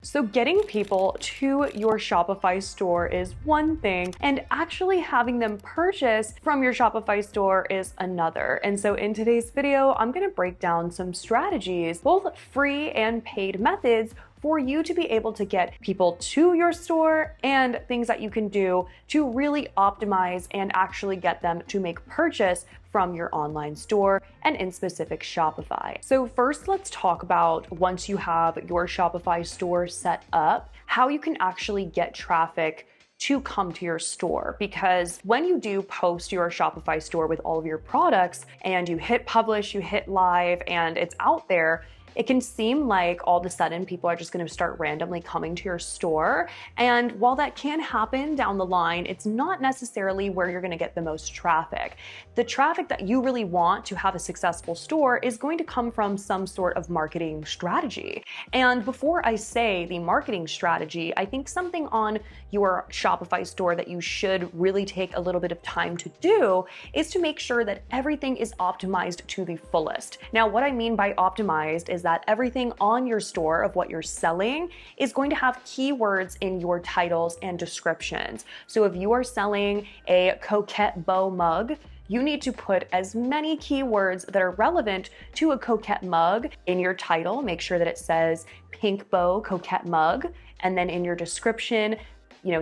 So getting people to your Shopify store is one thing, and actually having them purchase from your Shopify store is another. And so in today's video, I'm gonna break down some strategies, both free and paid methods, for you to be able to get people to your store and things that you can do to really optimize and actually get them to make purchase from your online store and in specific Shopify. So first, let's talk about once you have your Shopify store set up, how you can actually get traffic to come to your store. Because when you do post your Shopify store with all of your products and you hit publish, you hit live, and it's out there, it can seem like all of a sudden people are just going to start randomly coming to your store. And while that can happen down the line, it's not necessarily where you're going to get the most traffic. The traffic that you really want to have a successful store is going to come from some sort of marketing strategy. And before I say the marketing strategy, I think something on your Shopify store that you should really take a little bit of time to do is to make sure that everything is optimized to the fullest. Now, what I mean by optimized is that everything on your store of what you're selling is going to have keywords in your titles and descriptions. So if you are selling a coquette bow mug, you need to put as many keywords that are relevant to a coquette mug in your title. Make sure that it says pink bow coquette mug, and then in your description,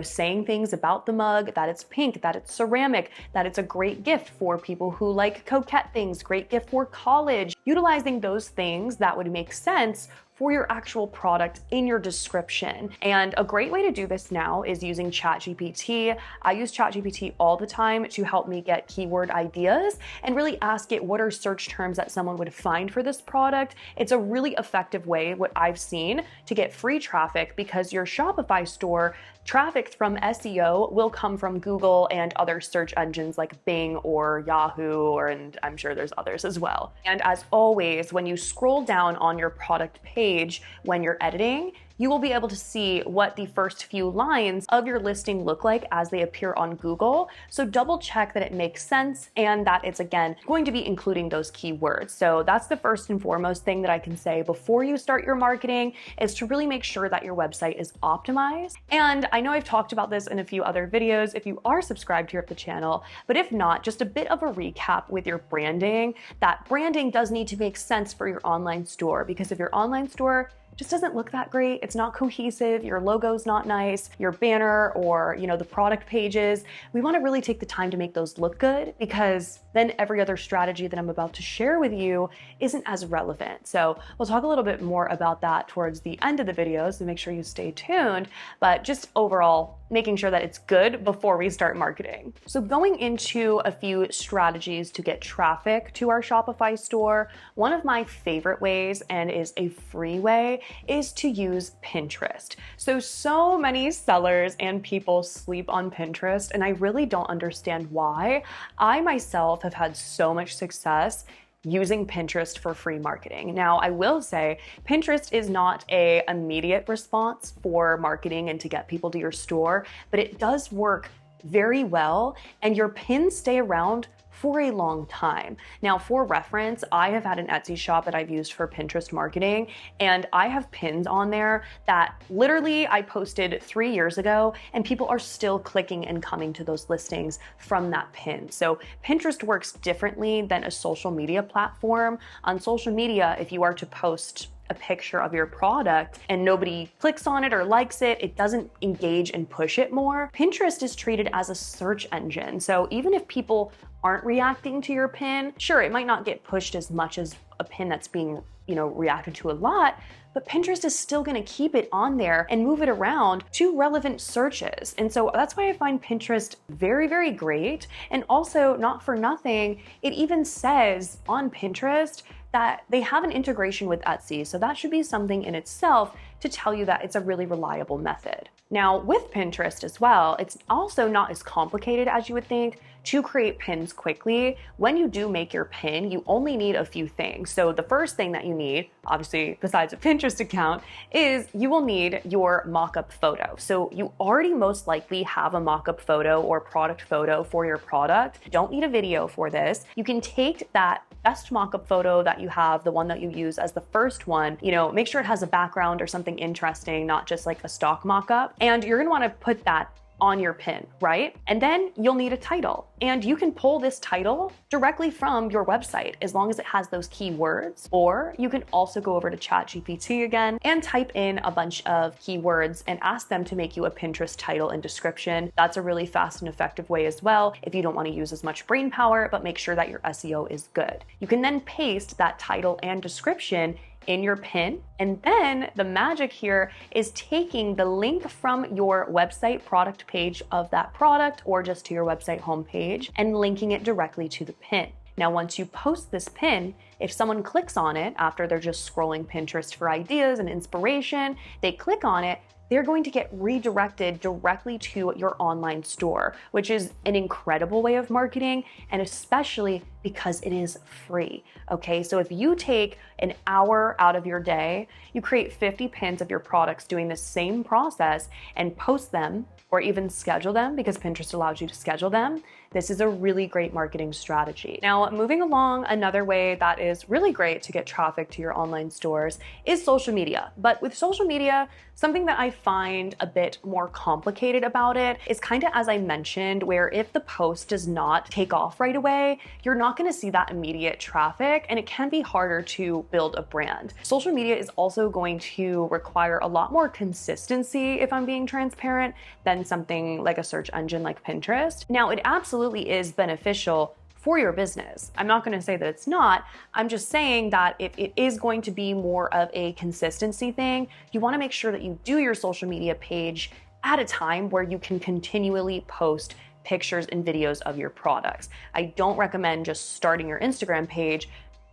saying things about the mug, that it's pink, that it's ceramic, that it's a great gift for people who like coquette things, great gift for college. Utilizing those things that would make sense for your actual product in your description. And a great way to do this now is using ChatGPT. I use ChatGPT all the time to help me get keyword ideas and really ask it what are search terms that someone would find for this product. It's a really effective way, what I've seen, to get free traffic, because your Shopify store traffic from SEO will come from Google and other search engines like Bing or Yahoo, and I'm sure there's others as well. And as always, when you scroll down on your product page, when you're editing, you will be able to see what the first few lines of your listing look like as they appear on Google. So double check that it makes sense and that it's, again, going to be including those keywords. So that's the first and foremost thing that I can say before you start your marketing, is to really make sure that your website is optimized. And I know I've talked about this in a few other videos if you are subscribed here at the channel, but if not, just a bit of a recap with your branding. That branding does need to make sense for your online store, because if your online store just doesn't look that great, it's not cohesive, your logo's not nice, your banner or the product pages, we want to really take the time to make those look good, because then every other strategy that I'm about to share with you isn't as relevant. So we'll talk a little bit more about that towards the end of the video, so make sure you stay tuned. But just overall, making sure that it's good before we start marketing. So going into a few strategies to get traffic to our Shopify store, one of my favorite ways, and is a free way, is to use Pinterest. So many sellers and people sleep on Pinterest, and I really don't understand why. I myself have had so much success using Pinterest for free marketing. Now, I will say Pinterest is not an immediate response for marketing and to get people to your store, but it does work very well, and your pins stay around for a long time. Now, for reference, I have had an Etsy shop that I've used for Pinterest marketing, and I have pins on there that literally I posted 3 years ago, and people are still clicking and coming to those listings from that pin. So Pinterest works differently than a social media platform. On social media, if you are to post a picture of your product and nobody clicks on it or likes it, it doesn't engage and push it more. Pinterest is treated as a search engine. So even if people aren't reacting to your pin, sure, it might not get pushed as much as a pin that's being, reacted to a lot, but Pinterest is still gonna keep it on there and move it around to relevant searches. And so that's why I find Pinterest very, very great. And also, not for nothing, it even says on Pinterest that they have an integration with Etsy. So that should be something in itself to tell you that it's a really reliable method. Now, with Pinterest as well, it's also not as complicated as you would think to create pins quickly. When you do make your pin, you only need a few things. So the first thing that you need, obviously besides a Pinterest account, is you will need your mock-up photo. So you already most likely have a mock-up photo or product photo for your product. You don't need a video for this. You can take that best mock-up photo that you have, the one that you use as the first one, make sure it has a background or something interesting, not just like a stock mock-up. And you're gonna wanna put that on your pin, right? And then you'll need a title. And you can pull this title directly from your website as long as it has those keywords. Or you can also go over to ChatGPT again and type in a bunch of keywords and ask them to make you a Pinterest title and description. That's a really fast and effective way as well if you don't want to use as much brain power, but make sure that your SEO is good. You can then paste that title and description in your pin. And then the magic here is taking the link from your website product page of that product or just to your website homepage and linking it directly to the pin. Now, once you post this pin, if someone clicks on it after they're just scrolling Pinterest for ideas and inspiration, they click on it, they're going to get redirected directly to your online store, which is an incredible way of marketing, and especially because it is free, okay? So if you take an hour out of your day, you create 50 pins of your products doing the same process and post them or even schedule them because Pinterest allows you to schedule them, this is a really great marketing strategy. Now, moving along, another way that is really great to get traffic to your online stores is social media. But with social media, something that I find a bit more complicated about it is kind of as I mentioned, where if the post does not take off right away, you're not gonna see that immediate traffic and it can be harder to build a brand. Social media is also going to require a lot more consistency, if I'm being transparent, than something like a search engine like Pinterest. Now, it absolutely is beneficial for your business. I'm not going to say that it's not. I'm just saying that if it is going to be more of a consistency thing, you want to make sure that you do your social media page at a time where you can continually post pictures and videos of your products. I don't recommend just starting your Instagram page,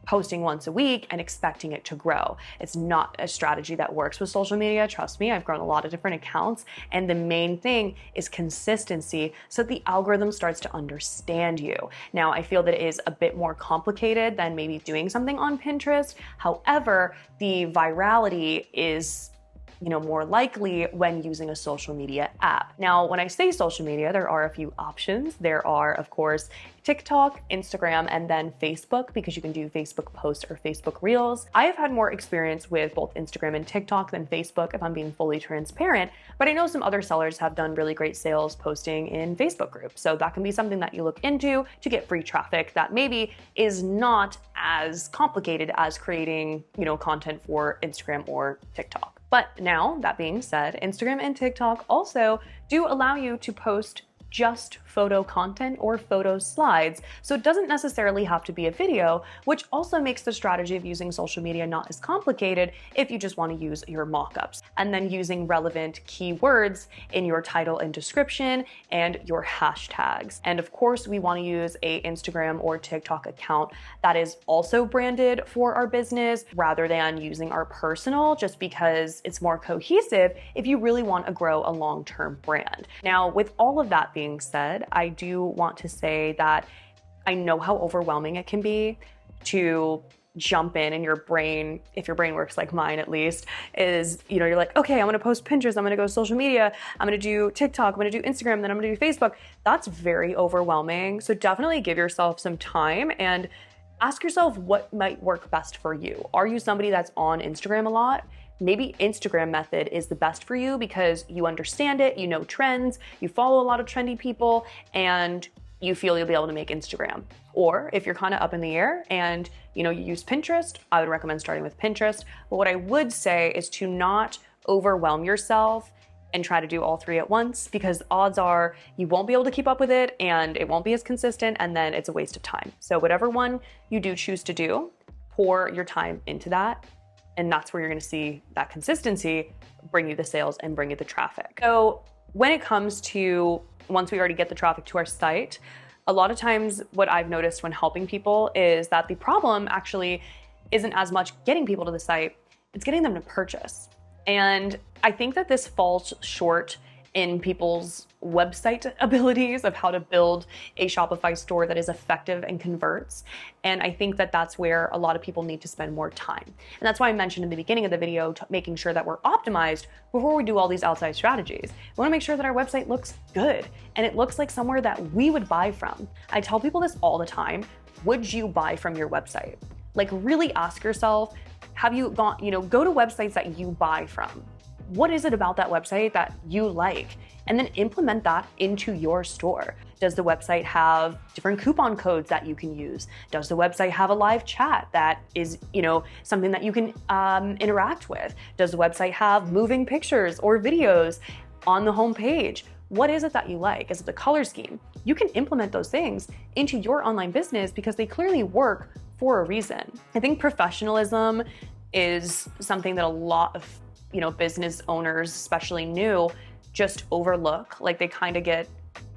posting once a week and expecting it to grow. It's not a strategy that works with social media. Trust me, I've grown a lot of different accounts, and the main thing is consistency so that the algorithm starts to understand you. Now, I feel that it is a bit more complicated than maybe doing something on Pinterest. However, the virality is more likely when using a social media app. Now, when I say social media, there are a few options. There are, of course, TikTok, Instagram, and then Facebook, because you can do Facebook posts or Facebook Reels. I have had more experience with both Instagram and TikTok than Facebook, if I'm being fully transparent, but I know some other sellers have done really great sales posting in Facebook groups. So that can be something that you look into to get free traffic that maybe is not as complicated as creating, content for Instagram or TikTok. But now, that being said, Instagram and TikTok also do allow you to post just photo content or photo slides. So it doesn't necessarily have to be a video, which also makes the strategy of using social media not as complicated if you just want to use your mockups. And then using relevant keywords in your title and description and your hashtags. And of course, we want to use a Instagram or TikTok account that is also branded for our business rather than using our personal, just because it's more cohesive if you really want to grow a long-term brand. Now, with all of that being said, I do want to say that I know how overwhelming it can be to jump in, and your brain, if your brain works like mine at least, is, you're like, okay, I'm gonna post Pinterest, I'm gonna go social media, I'm gonna do TikTok, I'm gonna do Instagram, then I'm gonna do Facebook. That's very overwhelming. So definitely give yourself some time and ask yourself what might work best for you. Are you somebody that's on Instagram a lot? Maybe Instagram method is the best for you because you understand it, you know trends, you follow a lot of trendy people, and you feel you'll be able to make Instagram. Or if you're kind of up in the air and you use Pinterest, I would recommend starting with Pinterest. But what I would say is to not overwhelm yourself and try to do all three at once, because odds are you won't be able to keep up with it and it won't be as consistent, and then it's a waste of time. So whatever one you do choose to do, pour your time into that. And that's where you're gonna see that consistency bring you the sales and bring you the traffic. So when it comes to, once we already get the traffic to our site, a lot of times what I've noticed when helping people is that the problem actually isn't as much getting people to the site, it's getting them to purchase. And I think that this falls short in people's website abilities of how to build a Shopify store that is effective and converts. And I think that that's where a lot of people need to spend more time. And that's why I mentioned in the beginning of the video, making sure that we're optimized before we do all these outside strategies. We wanna make sure that our website looks good and it looks like somewhere that we would buy from. I tell people this all the time. would you buy from your website? Like really ask yourself, have you gone, go to websites that you buy from. What is it about that website that you like? And then implement that into your store. Does the website have different coupon codes that you can use? Does the website have a live chat that is, something that you can interact with? Does the website have moving pictures or videos on the home page? What is it that you like? Is it the color scheme? You can implement those things into your online business because they clearly work for a reason. I think professionalism is something that a lot of business owners, especially new, just overlook. Like they kind of get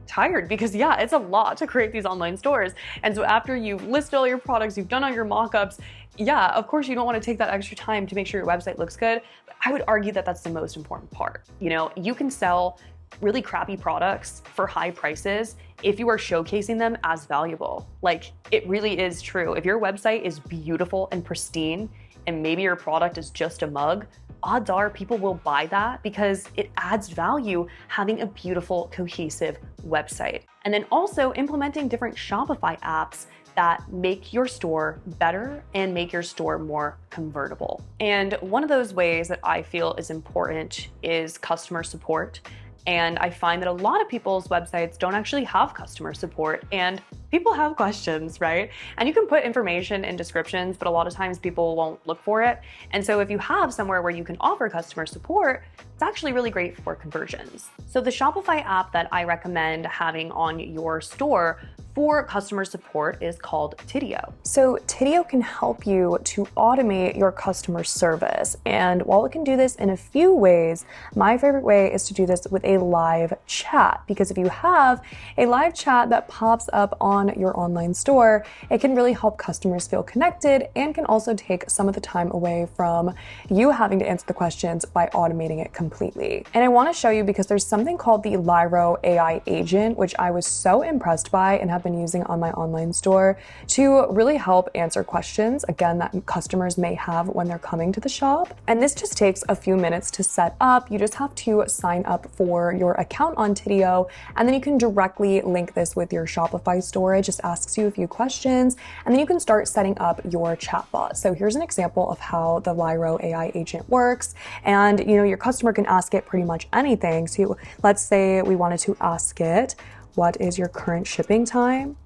tired because it's a lot to create these online stores. And so after you've listed all your products, you've done all your mock-ups, of course you don't want to take that extra time to make sure your website looks good. But I would argue that that's the most important part. You can sell really crappy products for high prices if you are showcasing them as valuable. Like it really is true. If your website is beautiful and pristine and maybe your product is just a mug, odds are people will buy that because it adds value having a beautiful, cohesive website. And then also implementing different Shopify apps that make your store better and make your store more convertible. And one of those ways that I feel is important is customer support. And I find that a lot of people's websites don't actually have customer support and people have questions, right? And you can put information in descriptions, but a lot of times people won't look for it. And so if you have somewhere where you can offer customer support, it's actually really great for conversions. So the Shopify app that I recommend having on your store for customer support is called Tidio. So Tidio can help you to automate your customer service. And while it can do this in a few ways, my favorite way is to do this with a live chat. Because if you have a live chat that pops up on your online store, it can really help customers feel connected and can also take some of the time away from you having to answer the questions by automating it completely. And I want to show you because there's something called the Lyro AI agent, which I was so impressed by and have been using on my online store to really help answer questions, again, that customers may have when they're coming to the shop. And this just takes a few minutes to set up. You just have to sign up for your account on Tidio, and then you can directly link this with your Shopify store. It just asks you a few questions, and then you can start setting up your chatbot. So here's an example of how the Lyro AI agent works. And your customer can ask it pretty much anything. So let's say we wanted to ask it, what is your current shipping time?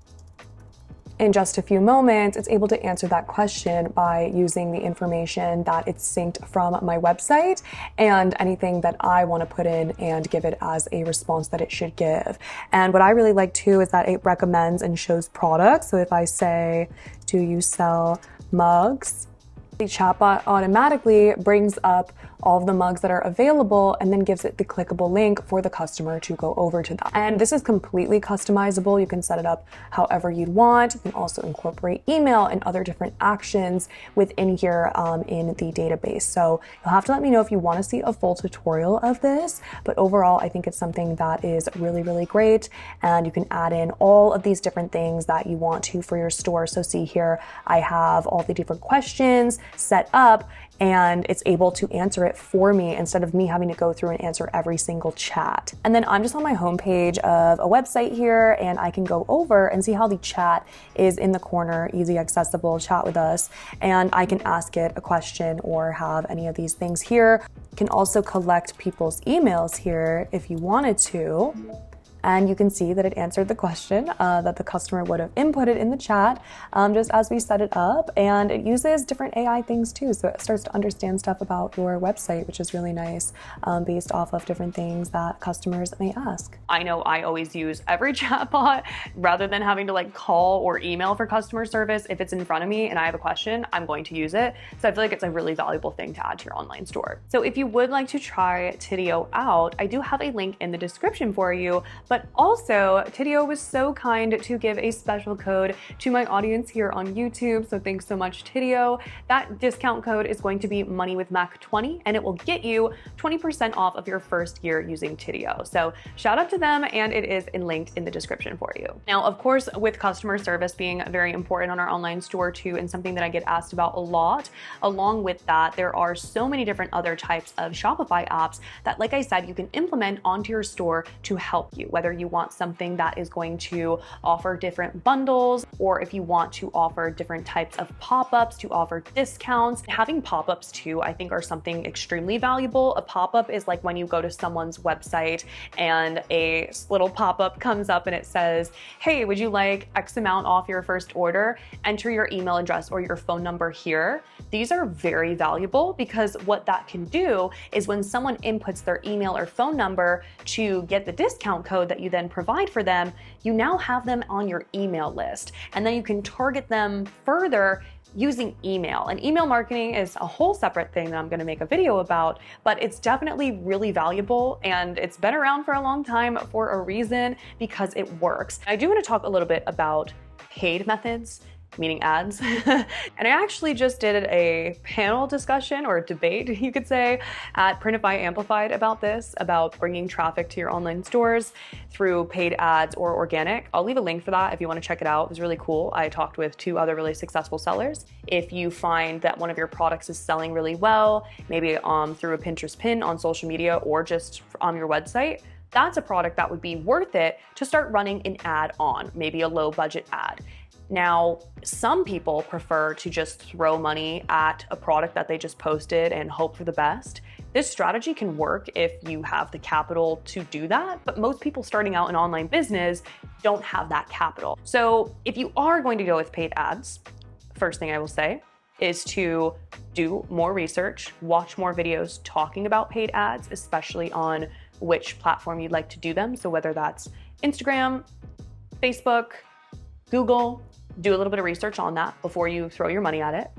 In just a few moments, it's able to answer that question by using the information that it's synced from my website and anything that I want to put in and give it as a response that it should give. And what I really like too is that it recommends and shows products. So if I say, do you sell mugs? The chatbot automatically brings up all of the mugs that are available and then gives it the clickable link for the customer to go over to that. And this is completely customizable. You can set it up however you'd want. You can also incorporate email and other different actions within here in the database. So you'll have to let me know if you want to see a full tutorial of this, but overall, I think it's something that is really, really great. And you can add in all of these different things that you want to for your store. So see here, I have all the different questions set up and it's able to answer it for me instead of me having to go through and answer every single chat. And then I'm just on my homepage of a website here and I can go over and see how the chat is in the corner, easy accessible, chat with us. And I can ask it a question or have any of these things here. You can also collect people's emails here if you wanted to. And you can see that it answered the question that the customer would have inputted in the chat just as we set it up. And it uses different AI things too. So it starts to understand stuff about your website, which is really nice based off of different things that customers may ask. I know I always use every chatbot rather than having to like call or email for customer service. If it's in front of me and I have a question, I'm going to use it. So I feel like it's a really valuable thing to add to your online store. So if you would like to try Tidio out, I do have a link in the description for you. But also, Tidio was so kind to give a special code to my audience here on YouTube. So thanks so much, Tidio. That discount code is going to be moneywithmac20 and it will get you 20% off of your first year using Tidio. So shout out to them and it is linked in the description for you. Now, of course, with customer service being very important on our online store too, and something that I get asked about a lot, along with that, there are so many different other types of Shopify apps that, like I said, you can implement onto your store to help you, whether whether you want something that is going to offer different bundles, or if you want to offer different types of pop-ups to offer discounts. Having pop-ups too, I think, are something extremely valuable. A pop-up is like when you go to someone's website and a little pop-up comes up and it says, hey, would you like X amount off your first order? Enter your email address or your phone number here. These are very valuable because what that can do is when someone inputs their email or phone number to get the discount code that you then provide for them, you now have them on your email list. And then you can target them further using email. And email marketing is a whole separate thing that I'm gonna make a video about, but it's definitely really valuable and it's been around for a long time for a reason because it works. I do wanna talk a little bit about paid methods, meaning ads. And I actually just did a panel discussion or a debate, you could say, at Printify Amplified about this, about bringing traffic to your online stores through paid ads or organic. I'll leave a link for that if you want to check it out. It was really cool. I talked with 2 other really successful sellers. If you find that one of your products is selling really well, maybe through a Pinterest pin on social media or just on your website, that's a product that would be worth it to start running an ad on, maybe a low budget ad. Now, some people prefer to just throw money at a product that they just posted and hope for the best. This strategy can work if you have the capital to do that, but most people starting out an online business don't have that capital. So if you are going to go with paid ads, first thing I will say is to do more research, watch more videos talking about paid ads, especially on which platform you'd like to do them. So whether that's Instagram, Facebook, Google, do a little bit of research on that before you throw your money at it.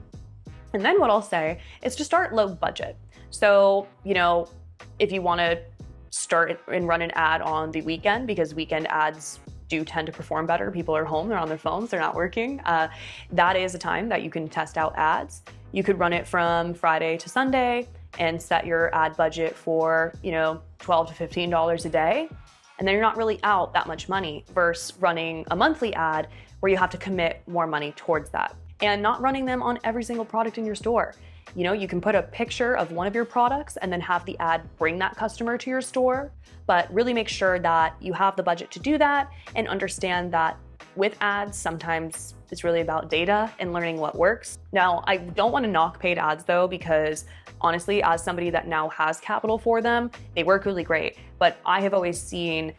And then what I'll say is to start low budget. So, if you want to start and run an ad on the weekend, because weekend ads do tend to perform better. People are home, they're on their phones, they're not working. That is a time that you can test out ads. You could run it from Friday to Sunday and set your ad budget for, $12 to $15 a day. And then you're not really out that much money versus running a monthly ad where you have to commit more money towards that, and not running them on every single product in your store. You can put a picture of one of your products and then have the ad bring that customer to your store, but really make sure that you have the budget to do that and understand that with ads, sometimes it's really about data and learning what works. Now, I don't want to knock paid ads though, because honestly, as somebody that now has capital for them, they work really great. But I have always seen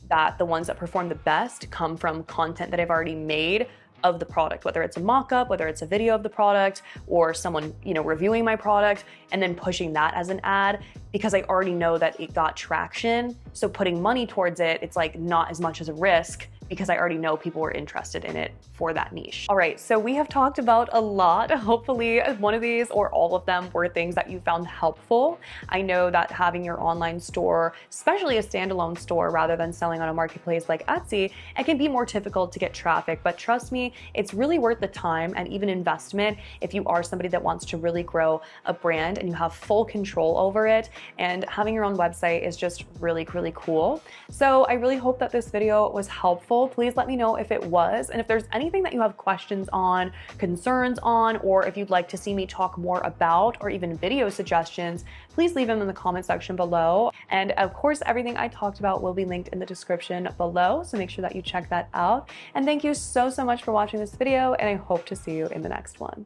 that the ones that perform the best come from content that I've already made of the product, whether it's a mock-up, whether it's a video of the product, or someone, reviewing my product and then pushing that as an ad, because I already know that it got traction. So putting money towards it, it's like not as much as a risk, because I already know people were interested in it for that niche. All right, so we have talked about a lot. Hopefully one of these or all of them were things that you found helpful. I know that having your online store, especially a standalone store rather than selling on a marketplace like Etsy, it can be more difficult to get traffic, but trust me, it's really worth the time and even investment if you are somebody that wants to really grow a brand and you have full control over it, and having your own website is just really, really cool. So I really hope that this video was helpful. Please let me know if it was, and if there's anything that you have questions on, concerns on, or if you'd like to see me talk more about, or even video suggestions, please leave them in the comment section below. And of course, everything I talked about will be linked in the description below, so make sure that you check that out. And thank you so much for watching this video, and I hope to see you in the next one.